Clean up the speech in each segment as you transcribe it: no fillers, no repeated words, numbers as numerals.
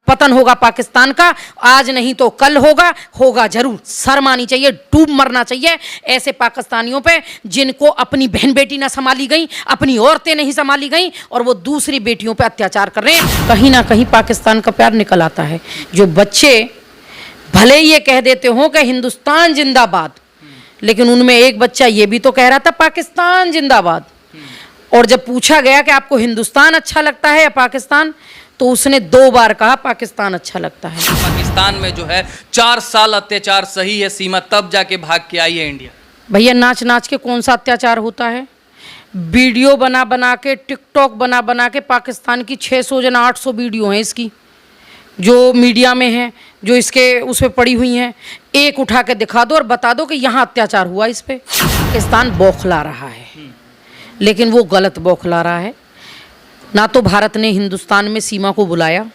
पतन होगा पाकिस्तान का, आज नहीं तो कल होगा, होगा जरूर। शर्म आनी चाहिए, डूब मरना चाहिए ऐसे पाकिस्तानियों पे जिनको अपनी बहन बेटी ना संभाली गई, अपनी औरतें नहीं संभाली गई और वो दूसरी बेटियों पे अत्याचार कर रहे हैं। कहीं ना कहीं पाकिस्तान का प्यार निकल आता है। जो बच्चे भले ये कह देते हो कि हिंदुस्तान जिंदाबाद, लेकिन उनमें एक बच्चा ये भी तो कह रहा था पाकिस्तान जिंदाबाद। और जब पूछा गया कि आपको हिंदुस्तान अच्छा लगता है या पाकिस्तान, तो उसने 2 बार कहा पाकिस्तान अच्छा लगता है। पाकिस्तान में जो है 4 साल अत्याचार सही है सीमा, तब जाके भाग के आई है इंडिया। भैया नाच नाच के कौन सा अत्याचार होता है? वीडियो बना बना के, टिकटॉक बना बना के, पाकिस्तान की 600 या 800 वीडियो हैं इसकी जो मीडिया में है, जो इसके उस पर पड़ी हुई हैं। एक उठा के दिखा दो और बता दो कि यहाँ अत्याचार हुआ इस पर। पाकिस्तान बौखला रहा है, लेकिन वो गलत बौखला रहा है। ना तो भारत ने हिंदुस्तान में सीमा को बुलाया,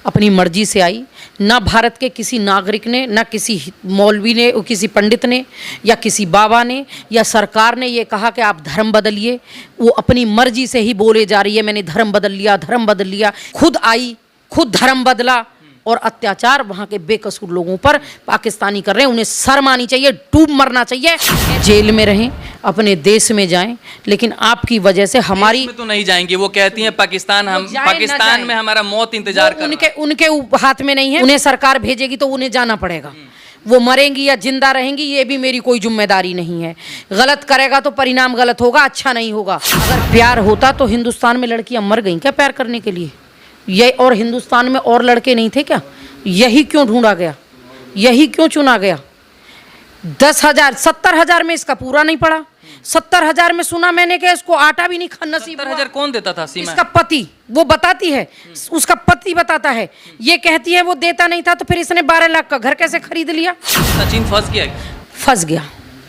अपनी मर्जी से आई। ना भारत के किसी नागरिक ने, ना किसी मौलवी ने, किसी पंडित ने या किसी बाबा ने या सरकार ने ये कहा कि आप धर्म बदलिए। वो अपनी मर्जी से ही बोले जा रही है मैंने धर्म बदल लिया, धर्म बदल लिया। खुद आई, खुद धर्म बदला और अत्याचार वहाँ के बेकसूर लोगों पर पाकिस्तानी कर रहे हैं। उन्हें शर्म आनी चाहिए, डूब मरना चाहिए। जेल में रहें, अपने देश में जाएं, लेकिन आपकी वजह से हमारी देश में तो नहीं जाएंगी। वो कहती हैं पाकिस्तान, हम पाकिस्तान में हमारा मौत इंतजार कर रहा है। उनके हाथ में नहीं है। उन्हें सरकार भेजेगी तो उन्हें जाना पड़ेगा। वो मरेंगी या जिंदा रहेंगी ये भी मेरी कोई जिम्मेदारी नहीं है। गलत करेगा तो परिणाम गलत होगा, अच्छा नहीं होगा। अगर प्यार होता तो हिंदुस्तान में लड़कियां मर गई क्या प्यार करने के लिए? ये और हिंदुस्तान में और लड़के नहीं थे क्या? यही क्यों ढूंढा गया, यही क्यों चुना गया? 10,000 70,000 में इसका पूरा नहीं पड़ा। 70,000 में सुना मैंने कि इसको आटा भी नहीं खाना नसीब। 70,000 कौन देता था सीमा? इसका पति, वो बताती है, उसका पति बताता है। ये कहती है वो देता नहीं था, तो फिर इसने 12 लाख का घर कैसे खरीद लिया? सचिन फंस गया, फंस गया।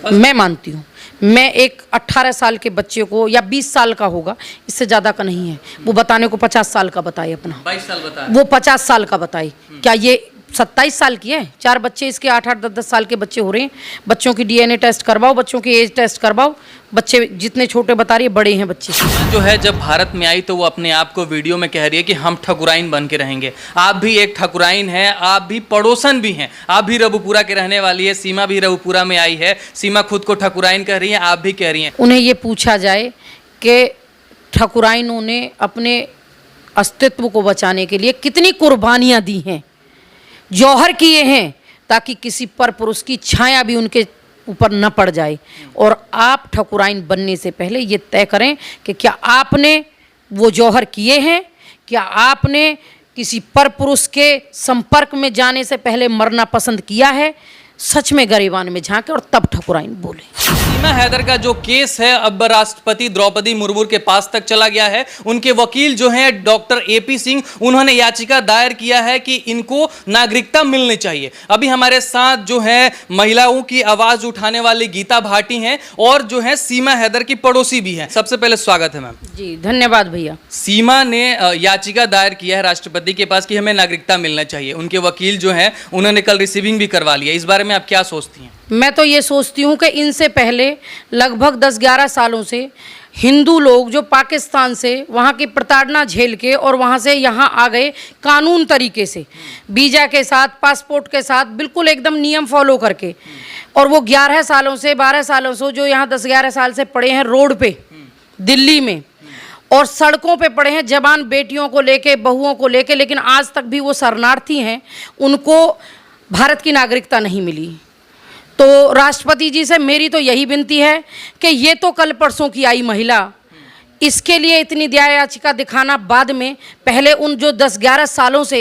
मैं मानती हूँ। मैं एक 18 साल के बच्चे को, या 20 साल का होगा, इससे ज़्यादा का नहीं है, वो बताने को 50 साल का बताए अपना। 22 साल बताया, वो 50 साल का बताई। क्या ये 27 साल की है? 4 बच्चे इसके 8-8, 10-10 साल के बच्चे हो रहे हैं। बच्चों की DNA टेस्ट करवाओ, बच्चों की एज टेस्ट करवाओ। बच्चे जितने छोटे बता रही है, बड़े हैं बच्चे। जो है जब भारत में आई तो वो अपने आप को वीडियो में कह रही है कि हम ठकुराइन बन के रहेंगे। आप भी एक ठकुराइन हैं, आप भी पड़ोसन भी हैं, आप भी रबुपुरा के रहने वाली है। सीमा भी रबुपुरा में आई है। सीमा खुद को ठकुराइन कह रही है, आप भी कह रही हैं। उन्हें ये पूछा जाए कि ठकुराइनों ने अपने अस्तित्व को बचाने के लिए कितनी कुर्बानियाँ दी हैं, जौहर किए हैं, ताकि किसी पर पुरुष की छाया भी उनके ऊपर न पड़ जाए। और आप ठकुराइन बनने से पहले ये तय करें कि क्या आपने वो जौहर किए हैं, क्या आपने किसी पर पुरुष के संपर्क में जाने से पहले मरना पसंद किया है। सच में गरिबान में झांके और तब ठकुराइन बोले। सीमा हैदर का जो केस है अब राष्ट्रपति द्रौपदी मुर्मू के पास तक चला गया है। उनके वकील जो हैं डॉक्टर AP सिंह, उन्होंने याचिका दायर किया है कि इनको नागरिकता मिलनी चाहिए। अभी हमारे साथ जो है महिलाओं की आवाज उठाने वाली गीता भाटी हैं और जो है सीमा हैदर की पड़ोसी भी हैं। सबसे पहले स्वागत है मैम। जी धन्यवाद भैया। सीमा ने याचिका दायर किया है राष्ट्रपति के पास कि हमें नागरिकता मिलना चाहिए। उनके वकील जो हैं उन्होंने कल रिसीविंग भी करवा लिया। इस बारे में आप क्या सोचती हैं? मैं तो ये सोचती हूँ कि इनसे पहले लगभग 10-11 सालों से हिंदू लोग जो पाकिस्तान से वहाँ की प्रताड़ना झेल के और वहाँ से यहाँ आ गए कानून तरीके से, वीज़ा के साथ, पासपोर्ट के साथ, बिल्कुल एकदम नियम फॉलो करके, और वो 11 सालों से 12 सालों से जो यहाँ 10-11 साल से पड़े हैं रोड पे दिल्ली में और सड़कों पे पड़े हैं जवान बेटियों को लेके, बहुओं को लेके, लेकिन आज तक भी वो शरणार्थी हैं, उनको भारत की नागरिकता नहीं मिली। तो राष्ट्रपति जी से मेरी तो यही विनती है कि ये तो कल परसों की आई महिला, इसके लिए इतनी दया याचिका दिखाना बाद में, पहले उन जो 10-11 सालों से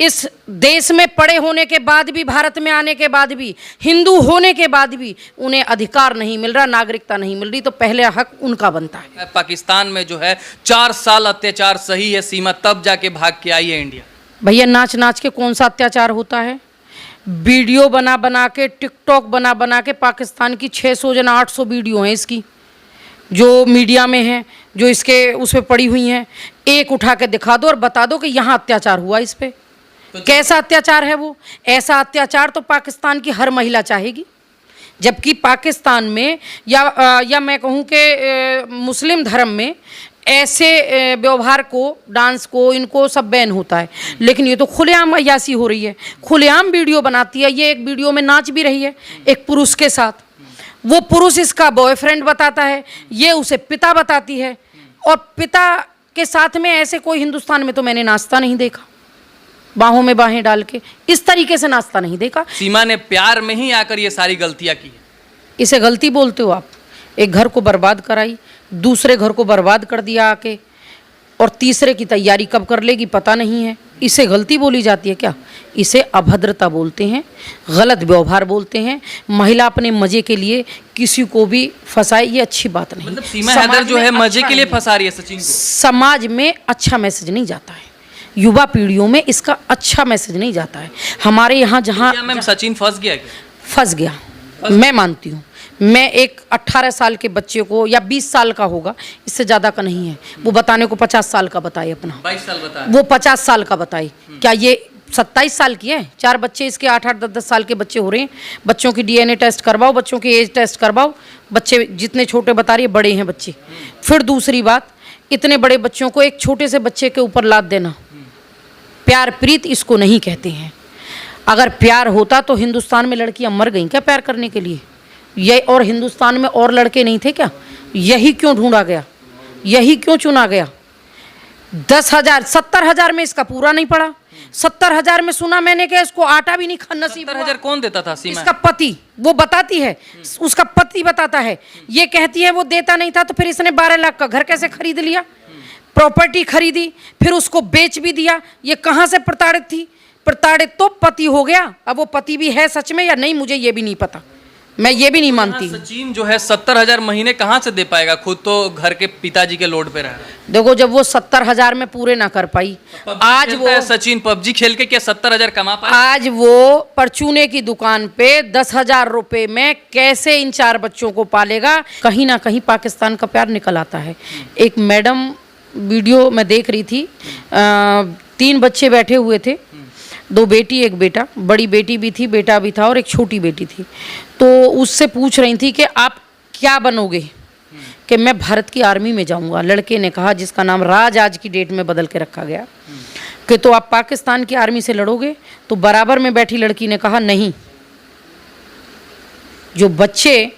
इस देश में पड़े होने के बाद भी, भारत में आने के बाद भी, हिंदू होने के बाद भी उन्हें अधिकार नहीं मिल रहा, नागरिकता नहीं मिल रही, तो पहले हक उनका बनता है। पाकिस्तान में जो है 4 साल अत्याचार सही है सीमा, तब जाके भाग के आई है इंडिया। भैया नाच नाच के कौन सा अत्याचार होता है? वीडियो बना बना के, टिकटॉक बना बना के, पाकिस्तान की 600 या 800 वीडियो हैं इसकी जो मीडिया में है, जो इसके उस पर पड़ी हुई हैं। एक उठा के दिखा दो और बता दो कि यहाँ अत्याचार हुआ इस पर। तो कैसा अत्याचार है वो? ऐसा अत्याचार तो पाकिस्तान की हर महिला चाहेगी, जबकि पाकिस्तान में या मैं कहूँ कि मुस्लिम धर्म में ऐसे व्यवहार को, डांस को, इनको सब बैन होता है। लेकिन ये तो खुलेआम अय्यासी हो रही है, खुलेआम वीडियो बनाती है। ये एक वीडियो में नाच भी रही है एक पुरुष के साथ, वो पुरुष इसका बॉयफ्रेंड बताता है, ये उसे पिता बताती है, और पिता के साथ में ऐसे कोई हिंदुस्तान में तो मैंने नाचता नहीं देखा, बाहों में बाहें डाल के इस तरीके से नाचता नहीं देखा। सीमा ने प्यार में ही आकर ये सारी गलतियां की है। इसे गलती बोलते हो आप? एक घर को बर्बाद कराई, दूसरे घर को बर्बाद कर दिया आके, और तीसरे की तैयारी कब कर लेगी पता नहीं है। इसे गलती बोली जाती है क्या? इसे अभद्रता बोलते हैं, गलत व्यवहार बोलते हैं। महिला अपने मजे के लिए किसी को भी फंसाए, ये अच्छी बात नहीं। मतलब सीमा हैदर जो है मजे के लिए फंसा रही है सचिन को। समाज में अच्छा मैसेज नहीं जाता है, युवा पीढ़ियों में इसका अच्छा मैसेज नहीं जाता है। हमारे यहाँ जहाँ मैम सचिन फंस गया क्या? फंस गया, मैं मानती हूँ। मैं एक 18 साल के बच्चे को, या 20 साल का होगा, इससे ज़्यादा का नहीं है, वो बताने को 50 साल का बताए अपना, 22 साल बता, वो 50 साल का बताए। क्या ये 27 साल की है? 4 बच्चे इसके 8-8, 10-10 साल के बच्चे हो रहे हैं। बच्चों की DNA टेस्ट करवाओ, बच्चों की एज टेस्ट करवाओ। बच्चे जितने छोटे बता रही है, बड़े हैं बच्चे। फिर दूसरी बात, इतने बड़े बच्चों को एक छोटे से बच्चे के ऊपर लाद देना, प्यार प्रीत इसको नहीं कहते हैं। अगर प्यार होता तो हिंदुस्तान में लड़कियां मर गईं क्या प्यार करने के लिए? ये और हिंदुस्तान में और लड़के नहीं थे क्या? यही क्यों ढूंढा गया, यही क्यों चुना गया? 10,000 70,000 में इसका पूरा नहीं पड़ा। 70,000 में सुना मैंने कि इसको आटा भी नहीं खाना नसीब। 70,000 कौन देता था? सीमा इसका पति, वो बताती है, उसका पति बताता है। ये कहती है वो देता नहीं था, तो फिर इसने 12 लाख का घर कैसे खरीद लिया, प्रॉपर्टी खरीदी, फिर उसको बेच भी दिया। ये कहाँ से प्रताड़ित थी? प्रताड़ित तो पति हो गया। अब वो पति भी है सच में या नहीं, मुझे ये भी नहीं पता, मैं ये भी नहीं मानती। सचिन जो है 70,000 महीने कहाँ से दे पाएगा? खुद तो घर के पिताजी के लोड पे रह रहा है। देखो, जब वो 70,000 में पूरे ना कर पाई, आज वो सचिन पबजी खेल के क्या 70,000 कमा पाए? आज वो परचूने की दुकान पे 10,000 रुपए में कैसे इन 4 बच्चों को पालेगा? कहीं ना कहीं पाकिस्तान का प्यार निकल आता है। एक मैडम वीडियो मैं देख रही थी, 3 बच्चे बैठे हुए थे, 2 बेटी 1 बेटा, बड़ी बेटी भी थी, बेटा भी था, और एक छोटी बेटी थी। तो उससे पूछ रही थी कि आप क्या बनोगे? कि मैं भारत की आर्मी में जाऊंगा। लड़के ने कहा, जिसका नाम राज आज की डेट में बदल के रखा गया, कि तो आप पाकिस्तान की आर्मी से लड़ोगे? तो बराबर में बैठी लड़की ने कहा नहीं। जो बच्चे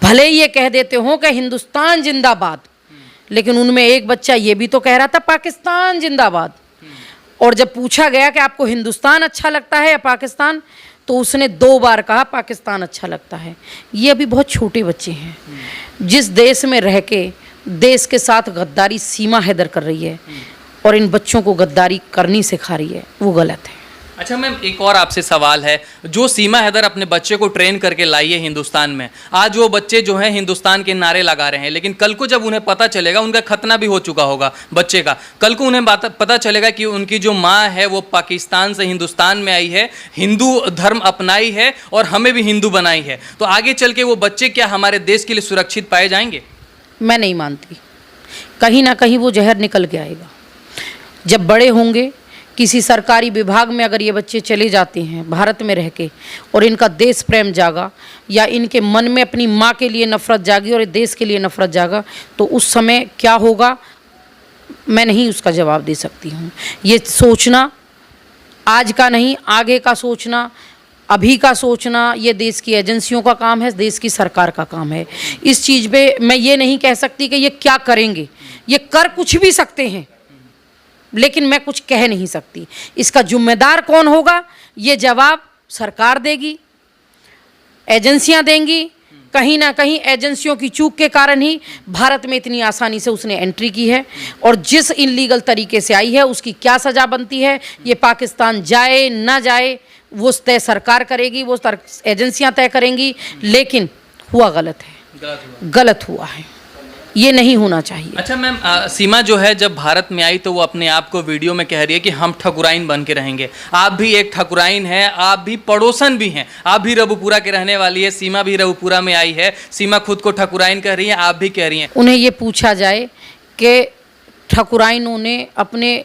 भले ये कह देते हो कि हिंदुस्तान जिंदाबाद, लेकिन उनमें एक बच्चा ये भी तो कह रहा था पाकिस्तान जिंदाबाद। और जब पूछा गया कि आपको हिंदुस्तान अच्छा लगता है या पाकिस्तान, तो उसने 2 बार कहा पाकिस्तान अच्छा लगता है। ये अभी बहुत छोटे बच्चे हैं। जिस देश में रह के देश के साथ गद्दारी सीमा हैदर कर रही है और इन बच्चों को गद्दारी करनी सिखा रही है, वो गलत है। अच्छा मैम, एक और आपसे सवाल है। जो सीमा हैदर अपने बच्चे को ट्रेन करके लाई है हिंदुस्तान में, आज वो बच्चे जो हैं हिंदुस्तान के नारे लगा रहे हैं, लेकिन कल को जब उन्हें पता चलेगा, उनका खतना भी हो चुका होगा बच्चे का, कल को उन्हें पता चलेगा कि उनकी जो माँ है वो पाकिस्तान से हिंदुस्तान में आई है, हिंदू धर्म अपनाई है और हमें भी हिंदू बनाई है, तो आगे चल के वो बच्चे क्या हमारे देश के लिए सुरक्षित पाए जाएंगे? मैं नहीं मानती। कहीं ना कहीं वो जहर निकल के आएगा। जब बड़े होंगे, किसी सरकारी विभाग में अगर ये बच्चे चले जाते हैं भारत में रह के, और इनका देश प्रेम जागा, या इनके मन में अपनी माँ के लिए नफ़रत जागी और देश के लिए नफ़रत जागा, तो उस समय क्या होगा मैं नहीं उसका जवाब दे सकती हूँ। ये सोचना आज का नहीं, आगे का सोचना, अभी का सोचना, ये देश की एजेंसियों का काम है, देश की सरकार का काम है। इस चीज़ पे मैं ये नहीं कह सकती कि ये क्या करेंगे। ये कर कुछ भी सकते हैं, लेकिन मैं कुछ कह नहीं सकती। इसका जिम्मेदार कौन होगा, ये जवाब सरकार देगी, एजेंसियां देंगी। कहीं ना कहीं एजेंसियों की चूक के कारण ही भारत में इतनी आसानी से उसने एंट्री की है, और जिस इलीगल तरीके से आई है उसकी क्या सज़ा बनती है, ये पाकिस्तान जाए ना जाए वो तय सरकार करेगी, वो एजेंसियां तय करेंगी। लेकिन हुआ गलत है, गलत हुआ है, ये नहीं होना चाहिए। अच्छा मैम, सीमा जो है जब भारत में आई तो वो अपने आप को वीडियो में कह रही है कि हम ठकुराइन बन के रहेंगे। आप भी एक ठकुराइन हैं, आप भी पड़ोसन भी हैं, आप भी रबुपुरा के रहने वाली है, सीमा भी रबुपुरा में आई है। सीमा खुद को ठकुराइन कह रही है, आप भी कह रही हैं। उन्हें ये पूछा जाए कि ठकुराइनों ने अपने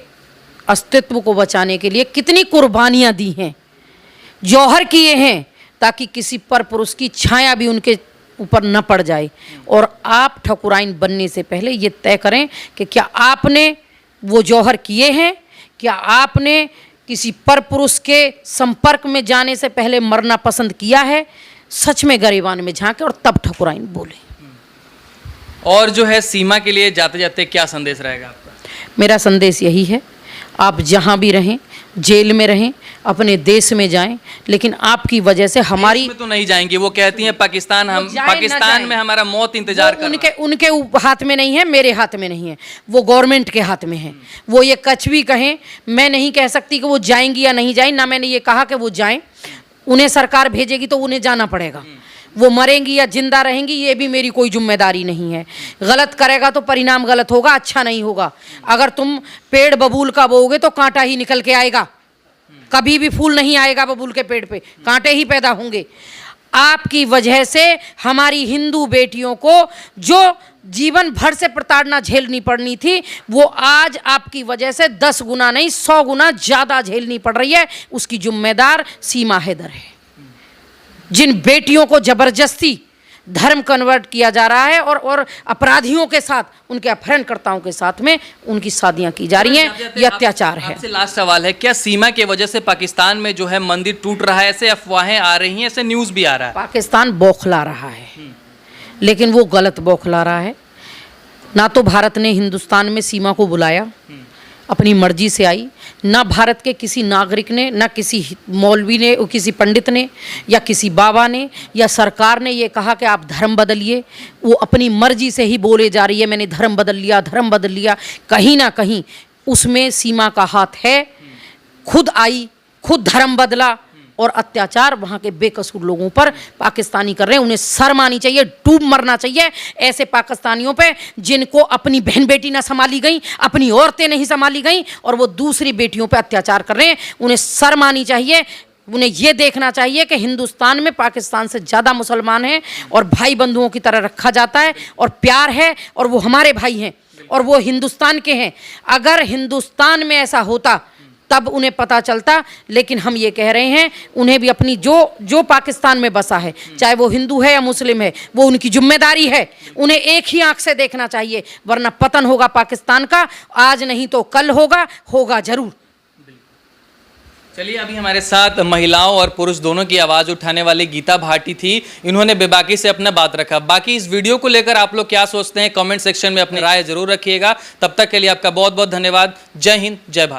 अस्तित्व को बचाने के लिए कितनी कुर्बानियाँ दी हैं, जौहर किए हैं, ताकि किसी पर पुरुष की छाया भी उनके ऊपर न पड़ जाए। और आप ठकुराइन बनने से पहले ये तय करें कि क्या आपने वो जौहर किए हैं, क्या आपने किसी पर पुरुष के संपर्क में जाने से पहले मरना पसंद किया है। सच में गरेबान में झांके और तब ठकुराइन बोले। और जो है सीमा के लिए जाते जाते क्या संदेश रहेगा आपका? मेरा संदेश यही है, आप जहाँ भी रहें, जेल में रहें, अपने देश में जाएं, लेकिन आपकी वजह से हमारी में तो नहीं जाएंगी। वो कहती हैं पाकिस्तान, हम जाए ना पाकिस्तान जाए। में हमारा मौत इंतजार कर रहा है। उनके हाथ में नहीं है, मेरे हाथ में नहीं है, वो गवर्नमेंट के हाथ में है। वो ये कुछ भी कहें, मैं नहीं कह सकती कि वो जाएंगी या नहीं जाएं। ना मैंने ये कहा कि वो जाएं, उन्हें सरकार भेजेगी तो उन्हें जाना पड़ेगा। वो मरेंगी या जिंदा रहेंगी ये भी मेरी कोई जिम्मेदारी नहीं है। गलत करेगा तो परिणाम गलत होगा, अच्छा नहीं होगा। अगर तुम पेड़ बबूल का बोओगे तो कांटा ही निकल के आएगा, कभी भी फूल नहीं आएगा बबूल के पेड़ पे, कांटे ही पैदा होंगे। आपकी वजह से हमारी हिंदू बेटियों को जो जीवन भर से प्रताड़ना झेलनी पड़नी थी, वो आज आपकी वजह से 10 गुना नहीं 100 गुना ज़्यादा झेलनी पड़ रही है। उसकी जिम्मेदार सीमा हैदर है। जिन बेटियों को जबरदस्ती धर्म कन्वर्ट किया जा रहा है और अपराधियों के साथ, उनके अपहरणकर्ताओं के साथ में उनकी शादियां की जा रही हैं, ये अत्याचार है। आपसे लास्ट सवाल है, क्या सीमा की वजह से पाकिस्तान में जो है मंदिर टूट रहा है? ऐसे अफवाहें आ रही हैं, ऐसे न्यूज़ भी आ रहा है। पाकिस्तान बौखला रहा है, लेकिन वो गलत बौखला रहा है। ना तो भारत ने हिंदुस्तान में सीमा को बुलाया, अपनी मर्जी से आई। ना भारत के किसी नागरिक ने, ना किसी मौलवी ने, किसी पंडित ने या किसी बाबा ने या सरकार ने ये कहा कि आप धर्म बदलिए। वो अपनी मर्जी से ही बोले जा रही है, मैंने धर्म बदल लिया, धर्म बदल लिया। कहीं ना कहीं उसमें सीमा का हाथ है। खुद आई, खुद धर्म बदला और अत्याचार वहाँ के बेकसूर लोगों पर पाकिस्तानी कर रहे हैं। उन्हें शर्म आनी चाहिए, डूब मरना चाहिए ऐसे पाकिस्तानियों पे जिनको अपनी बहन बेटी ना संभाली गई, अपनी औरतें नहीं संभाली गई और वो दूसरी बेटियों पे अत्याचार कर रहे हैं। उन्हें शर्म आनी चाहिए। उन्हें ये देखना चाहिए कि हिंदुस्तान में पाकिस्तान से ज़्यादा मुसलमान हैं और भाई बंधुओं की तरह रखा जाता है और प्यार है और वो हमारे भाई हैं और वो हिंदुस्तान के हैं। अगर हिंदुस्तान में ऐसा होता तब उन्हें पता चलता। लेकिन हम ये कह रहे हैं, उन्हें भी अपनी जो पाकिस्तान में बसा है, चाहे वो हिंदू है या मुस्लिम है, वो उनकी जिम्मेदारी है। उन्हें एक ही आंख से देखना चाहिए, वरना पतन होगा पाकिस्तान का। आज नहीं तो कल होगा जरूर। चलिए, अभी हमारे साथ महिलाओं और पुरुष दोनों की आवाज़ उठाने वाली गीता भाटी थी। इन्होंने बेबाकी से अपना बात रखा। बाकी इस वीडियो को लेकर आप लोग क्या सोचते हैं, कमेंट सेक्शन में अपनी राय जरूर रखिएगा। तब तक के लिए आपका बहुत बहुत धन्यवाद। जय हिंद, जय भारत।